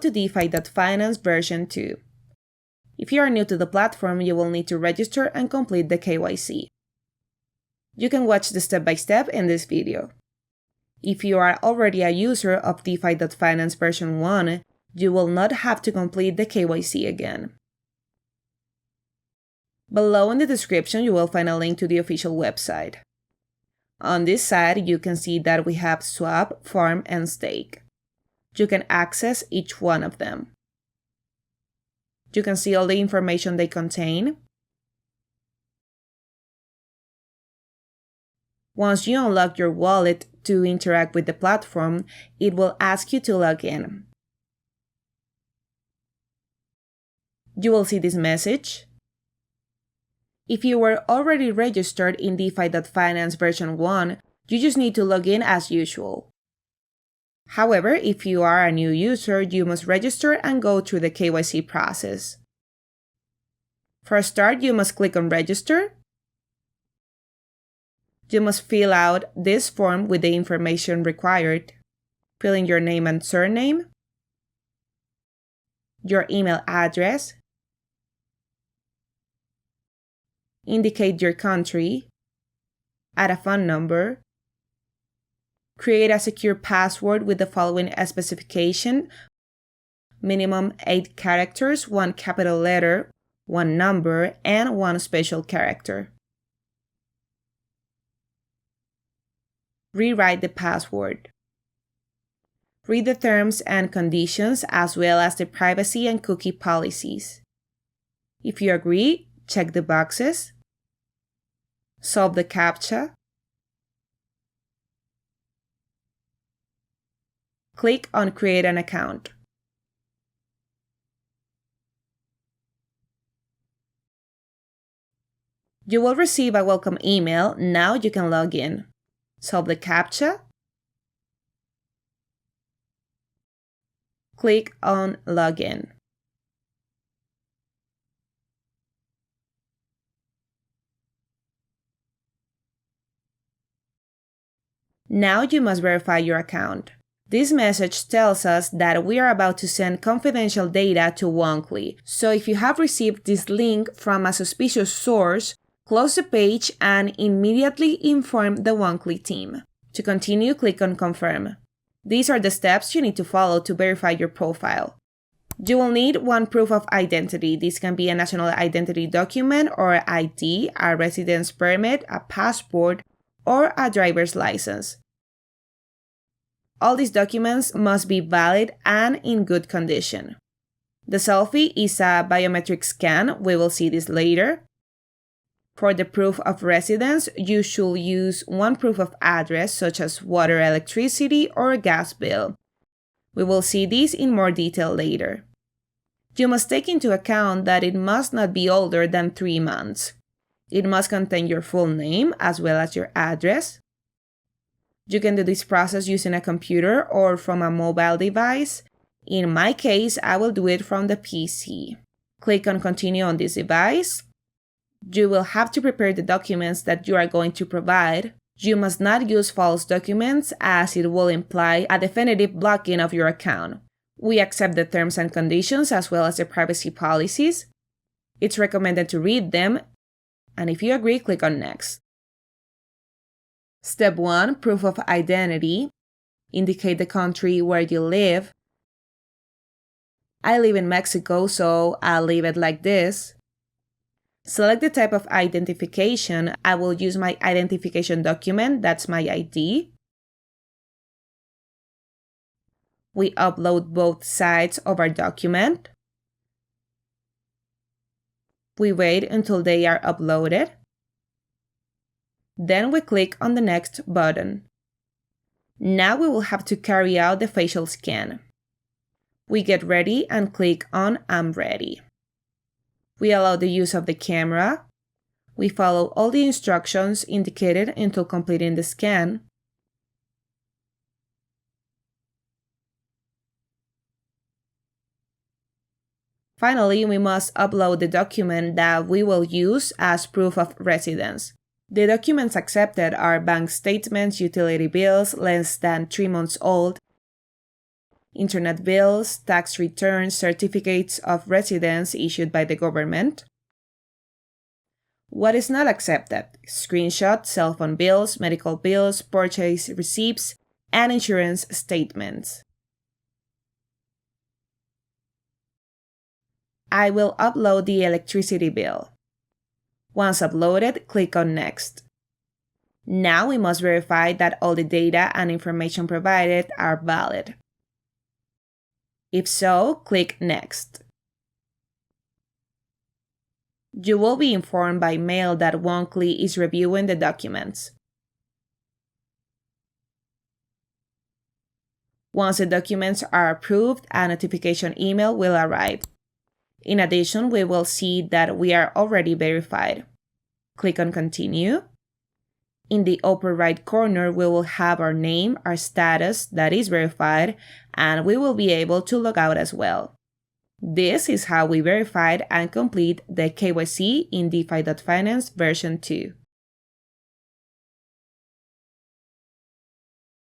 to DeFi.Finance version 2. If you are new to the platform, you will need to register and complete the KYC. You can watch the step-by-step in this video. If you are already a user of DeFi.Finance version 1, you will not have to complete the KYC again. Below in the description, you will find a link to the official website. On this side, you can see that we have swap, farm, and stake. You can access each one of them. You can see all the information they contain. Once you unlock your wallet to interact with the platform, it will ask you to log in. You will see this message. If you were already registered in DeFi.Finance version 1, you just need to log in as usual. However, if you are a new user, you must register and go through the KYC process. For a start, you must click on Register. You must fill out this form with the information required. Fill in your name and surname, your email address, indicate your country, add a phone number, create a secure password with the following specification: minimum 8 characters, 1 capital letter, 1 number, and 1 special character. Rewrite the password. Read the terms and conditions as well as the privacy and cookie policies. If you agree, check the boxes. Solve the CAPTCHA. Click on Create an account. You will receive a welcome email. Now you can log in. Solve the CAPTCHA. Click on Login. Now you must verify your account. This message tells us that we are about to send confidential data to Woonkly. So if you have received this link from a suspicious source, close the page and immediately inform the Woonkly team. To continue, click on Confirm. These are the steps you need to follow to verify your profile. You will need 1 proof of identity. This can be a national identity document or ID, a residence permit, a passport, or a driver's license. All these documents must be valid and in good condition. The selfie is a biometric scan. We will see this later. For the proof of residence, you should use 1 proof of address, such as water, electricity, or gas bill. We will see this in more detail later. You must take into account that it must not be older than 3 months. It must contain your full name as well as your address. You can do this process using a computer or from a mobile device. In my case, I will do it from the PC. Click on Continue on this device. You will have to prepare the documents that you are going to provide. You must not use false documents as it will imply a definitive blocking of your account. We accept the terms and conditions as well as the privacy policies. It's recommended to read them, and if you agree, click on Next. Step 1. Proof of identity. Indicate the country where you live. I live in Mexico, so I'll leave it like this. Select the type of identification. I will use my identification document, that's my ID. We upload both sides of our document. We wait until they are uploaded. Then we click on the Next button. Now we will have to carry out the facial scan. We get ready and click on I'm ready. We allow the use of the camera. We follow all the instructions indicated until completing the scan. Finally, we must upload the document that we will use as proof of residence. The documents accepted are bank statements, utility bills less than 3 months old, internet bills, tax returns, certificates of residence issued by the government. What is not accepted? Screenshots, cell phone bills, medical bills, purchase receipts, and insurance statements. I will upload the electricity bill. Once uploaded, click on Next. Now we must verify that all the data and information provided are valid. If so, click Next. You will be informed by mail that Woonkly is reviewing the documents. Once the documents are approved, a notification email will arrive. In addition, we will see that we are already verified. Click on Continue. In the upper right corner, we will have our name, our status that is verified, and we will be able to log out as well. This is how we verified and complete the KYC in DeFi.Finance version 2.